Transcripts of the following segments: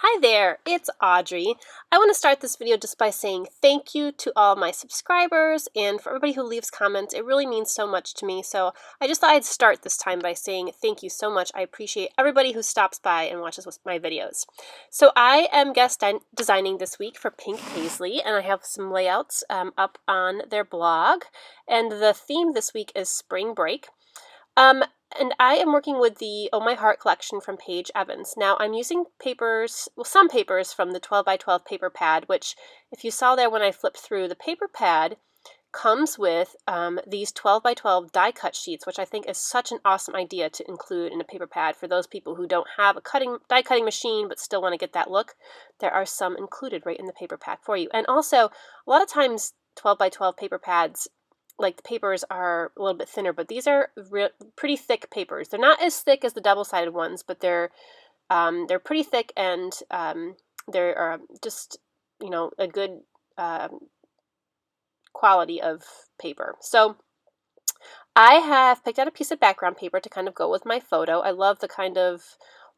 Hi there, it's Audrey. I want to start this video just by saying thank you to all my subscribers and for everybody who leaves comments. It really means so much to me. So I just thought I'd start this time by saying thank you so much. I appreciate everybody who stops by and watches my videos. So I am guest designing this week for Pink Paislee, and I have some layouts up on their blog. And the theme this week is spring break. And I am working with the Oh My Heart collection from Paige Evans. Now I'm using papers, well, some papers from the 12 by 12 paper pad, which if you saw there when I flipped through, the paper pad comes with these 12 by 12 die cut sheets, which I think is such an awesome idea to include in a paper pad for those people who don't have a die cutting machine but still want to get that look. There are some included right in the paper pack for you. And also, a lot of times 12 by 12 paper pads, like the papers are a little bit thinner, but these are pretty thick papers. They're not as thick as the double-sided ones, but they're pretty thick, and they're just, you know, a good quality of paper. So I have picked out a piece of background paper to kind of go with my photo. I love the kind of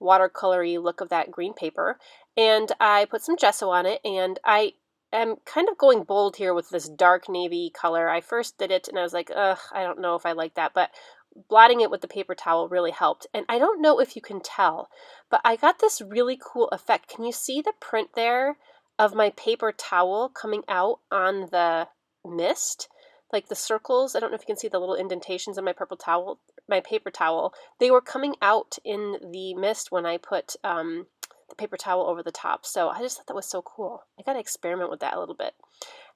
watercolory look of that green paper, and I put some gesso on it, and I'm kind of going bold here with this dark navy color. I first did it and I was like, ugh, I don't know if I like that, but blotting it with the paper towel really helped. And I don't know if you can tell, but I got this really cool effect. Can you see the print there of my paper towel coming out on the mist? Like the circles, I don't know if you can see the little indentations in my paper towel. They were coming out in the mist when I put the paper towel over the top. So I just thought that was so cool. I got to experiment with that a little bit.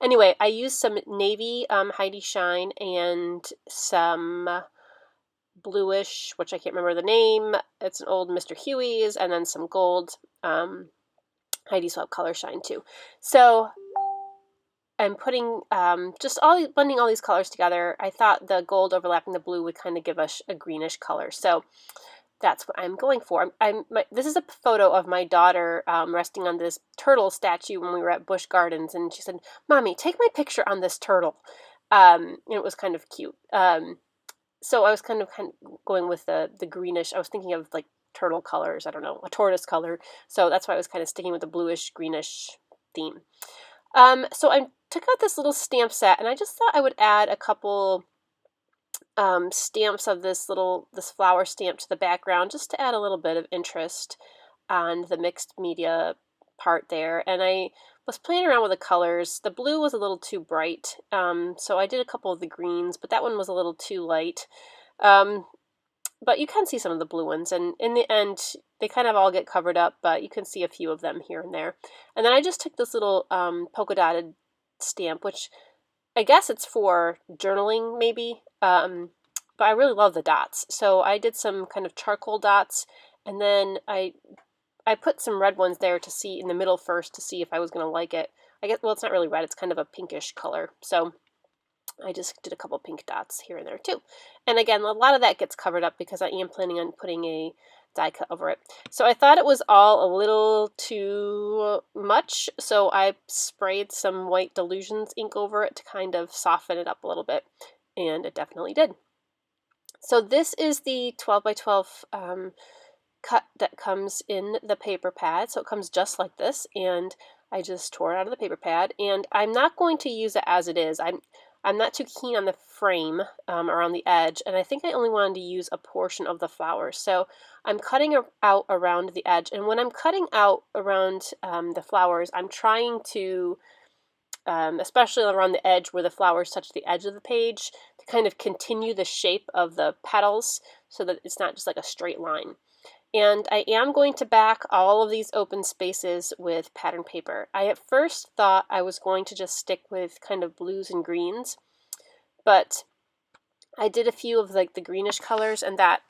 Anyway, I used some navy Heidi Shine and some bluish, which I can't remember the name. It's an old Mr. Huey's, and then some gold Heidi Swap Color Shine too. So I'm putting blending all these colors together. I thought the gold overlapping the blue would kind of give us a greenish color. So that's what I'm going for. This is a photo of my daughter resting on this turtle statue when we were at Busch Gardens, and she said, "Mommy, take my picture on this turtle." It was kind of cute. So I was kind of going with the greenish. I was thinking of like turtle colors. I don't know, a tortoise color. So that's why I was kind of sticking with the bluish greenish theme. So I took out this little stamp set, and I just thought I would add a couple stamps of this flower stamp to the background, just to add a little bit of interest on the mixed media part there. And I was playing around with the colors. The blue was a little too bright, so I did a couple of the greens, but that one was a little too light. But you can see some of the blue ones, and in the end they kind of all get covered up, but you can see a few of them here and there. And then I just took this little polka dotted stamp, which I guess it's for journaling maybe, but I really love the dots. So I did some kind of charcoal dots, and then I put some red ones there to see in the middle first to see if I was going to like it. I guess, well, it's not really red, it's kind of a pinkish color. So I just did a couple pink dots here and there too. And again, a lot of that gets covered up because I am planning on putting a die cut over it. So I thought it was all a little too much, so I sprayed some white Delusions ink over it to kind of soften it up a little bit, and it definitely did. So this is the 12 by 12 cut that comes in the paper pad. So it comes just like this, and I just tore it out of the paper pad, and I'm not going to use it as it is. I'm not too keen on the frame around the edge, and I think I only wanted to use a portion of the flowers. So I'm cutting out around the edge, and when I'm cutting out around the flowers, I'm trying to, especially around the edge where the flowers touch the edge of the page, to kind of continue the shape of the petals so that it's not just like a straight line. And I am going to back all of these open spaces with pattern paper. I at first thought I was going to just stick with kind of blues and greens, but I did a few of like the greenish colors, and that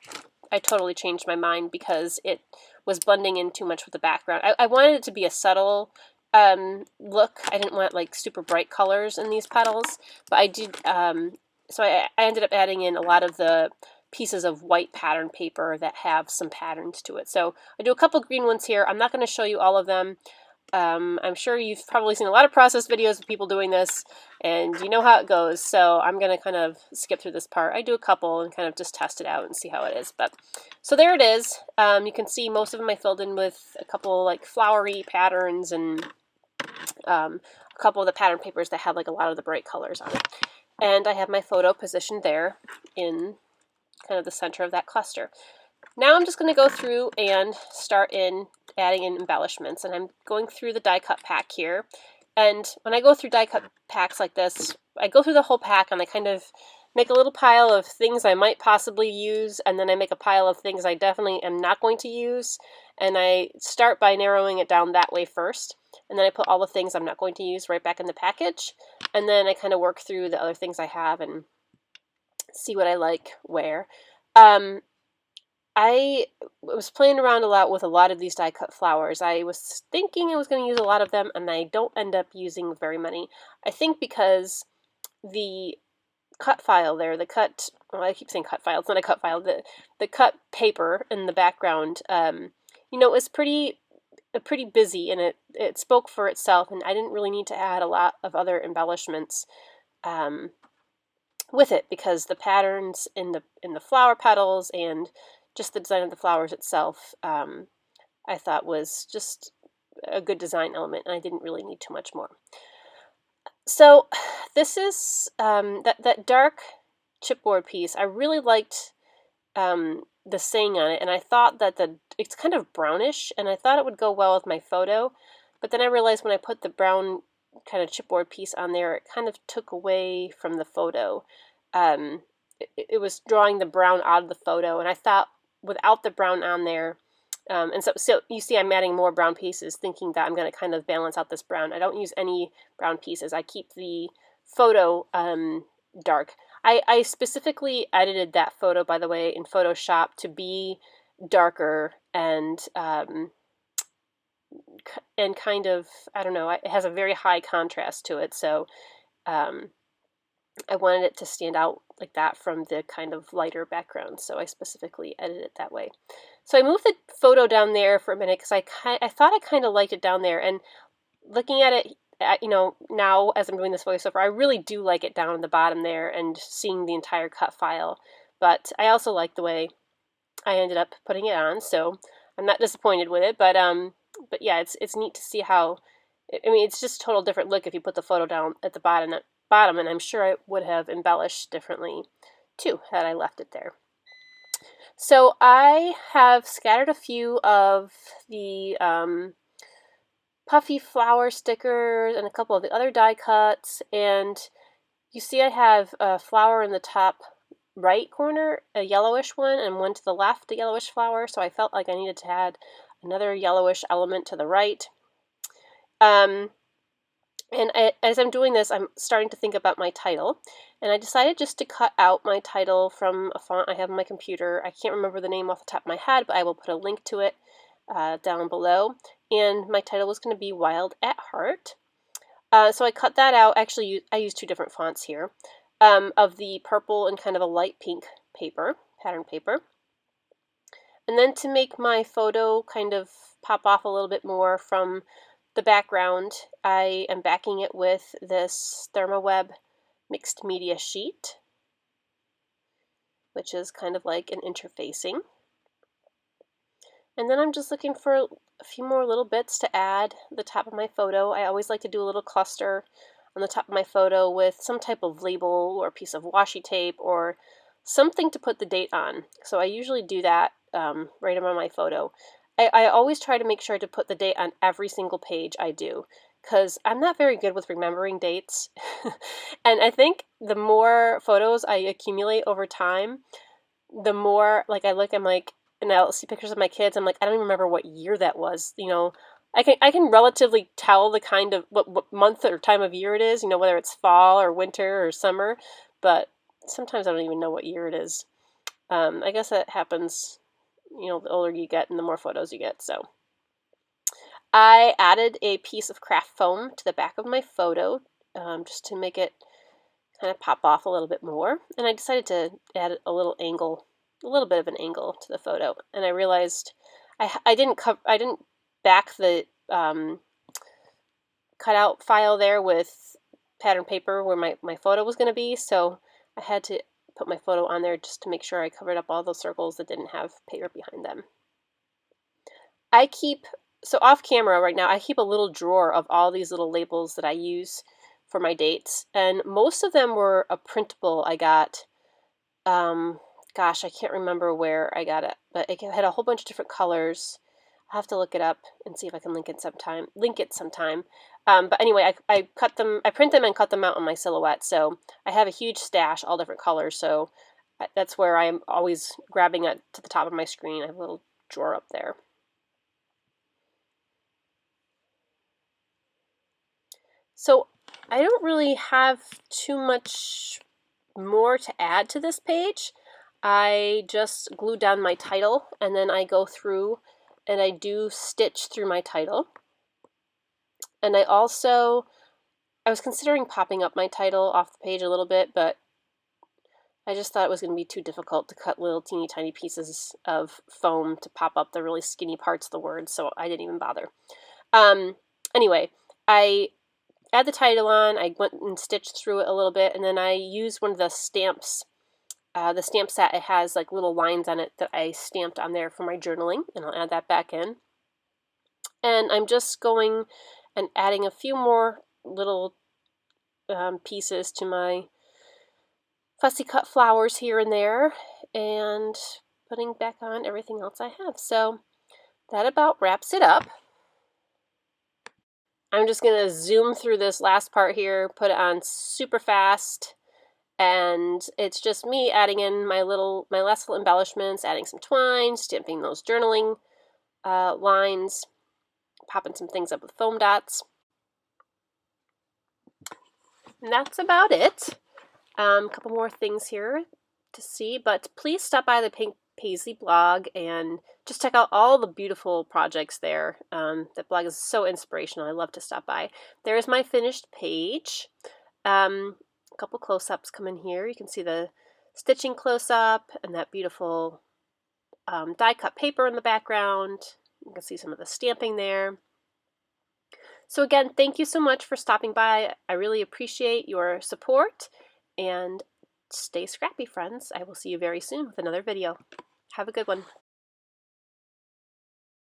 I totally changed my mind because it was blending in too much with the background. I wanted it to be a subtle look. I didn't want like super bright colors in these petals, but I did, so I ended up adding in a lot of the pieces of white pattern paper that have some patterns to it. So I do a couple green ones here. I'm not going to show you all of them, I'm sure you've probably seen a lot of process videos of people doing this, and you know how it goes, so I'm going to kind of skip through this part. I do a couple and kind of just test it out and see how it is. But so there it is. You can see most of them I filled in with a couple like flowery patterns and a couple of the pattern papers that have like a lot of the bright colors on it. And I have my photo positioned there in kind of the center of that cluster. Now I'm just going to go through and start adding in embellishments, and I'm going through the die cut pack here. And when I go through die cut packs like this, I go through the whole pack and I kind of make a little pile of things I might possibly use, and then I make a pile of things I definitely am not going to use, and I start by narrowing it down that way first, and then I put all the things I'm not going to use right back in the package, and then I kind of work through the other things I have and see what I like where. I was playing around a lot with a lot of these die cut flowers. I was thinking I was going to use a lot of them, and I don't end up using very many. I think because the cut file there, well, I keep saying cut file, it's not a cut file, the cut paper in the background, is pretty busy, and it spoke for itself, and I didn't really need to add a lot of other embellishments with it, because the patterns in the flower petals and just the design of the flowers itself, I thought was just a good design element, and I didn't really need too much more. So this is that dark chipboard piece. I really liked the saying on it, and I thought that it's kind of brownish, and I thought it would go well with my photo, but then I realized when I put the brown kind of chipboard piece on there, it kind of took away from the photo. It was drawing the brown out of the photo, and I thought without the brown on there, and so you see I'm adding more brown pieces thinking that I'm going to kind of balance out this brown. I don't use any brown pieces. I keep the photo dark. I specifically edited that photo, by the way, in Photoshop to be darker and kind of, I don't know, it has a very high contrast to it, so I wanted it to stand out like that from the kind of lighter background, so I specifically edited it that way. So I moved the photo down there for a minute because I thought I kind of liked it down there, and looking at it, now as I'm doing this voiceover, I really do like it down at the bottom there and seeing the entire cut file, but I also like the way I ended up putting it on, so I'm not disappointed with it, but yeah, it's neat to see how, I mean, it's just a total different look if you put the photo down at the bottom, and I'm sure I would have embellished differently too had I left it there. So I have scattered a few of the puffy flower stickers and a couple of the other die cuts, and you see I have a flower in the top right corner, a yellowish one, and one to the left, a yellowish flower, so I felt like I needed to add another yellowish element to the right. And as I'm doing this, I'm starting to think about my title, and I decided just to cut out my title from a font I have on my computer. I can't remember the name off the top of my head, but I will put a link to it down below. And my title was going to be Wild at Heart. So I cut that out. Actually, I used two different fonts here, of the purple and kind of a light pink paper, pattern paper. And then to make my photo kind of pop off a little bit more from the background, I am backing it with this ThermaWeb mixed media sheet, which is kind of like an interfacing. And then I'm just looking for a few more little bits to add the top of my photo. I always like to do a little cluster on the top of my photo with some type of label or a piece of washi tape or something to put the date on. So I usually do that right around my photo. I always try to make sure to put the date on every single page I do, because I'm not very good with remembering dates. And I think the more photos I accumulate over time, the more like I look, I'm like, and I'll see pictures of my kids, I'm like, I don't even remember what year that was. I can relatively tell the kind of what month or time of year it is, whether it's fall or winter or summer, but sometimes I don't even know what year it is. I guess that happens, the older you get and the more photos you get. So I added a piece of craft foam to the back of my photo just to make it kind of pop off a little bit more. And I decided to add a little bit of an angle to the photo. And I realized I didn't back the cutout file there with pattern paper where my photo was going to be, so I had to put my photo on there just to make sure I covered up all those circles that didn't have paper behind them. So off camera right now, I keep a little drawer of all these little labels that I use for my dates, and most of them were a printable I got. Gosh, I can't remember where I got it, but it had a whole bunch of different colors. I'll have to look it up and see if I can link it sometime. But anyway, I print them and cut them out on my silhouette. So I have a huge stash, all different colors. So that's where I'm always grabbing it to the top of my screen. I have a little drawer up there. So I don't really have too much more to add to this page. I just glue down my title, and then I go through and I do stitch through my title. And I was considering popping up my title off the page a little bit, but I just thought it was going to be too difficult to cut little teeny tiny pieces of foam to pop up the really skinny parts of the words, so I didn't even bother. Anyway, I add the title on, I went and stitched through it a little bit, and then I used one of the stamps. The stamp set, it has like little lines on it that I stamped on there for my journaling, and I'll add that back in. And I'm just going and adding a few more little pieces to my fussy cut flowers here and there, and putting back on everything else I have. So that about wraps it up. I'm just going to zoom through this last part here, put it on super fast. And it's just me adding in my last little embellishments, adding some twine, stamping those journaling lines, popping some things up with foam dots. And that's about it. A couple more things here to see, but please stop by the Paislee blog and just check out all the beautiful projects there. That blog is so inspirational. I love to stop by. There's my finished page. Couple close-ups come in here. You can see the stitching close-up and that beautiful die-cut paper in the background. You can see some of the stamping there. So again, thank you so much for stopping by. I really appreciate your support, and stay scrappy, friends. I will see you very soon with another video. Have a good one.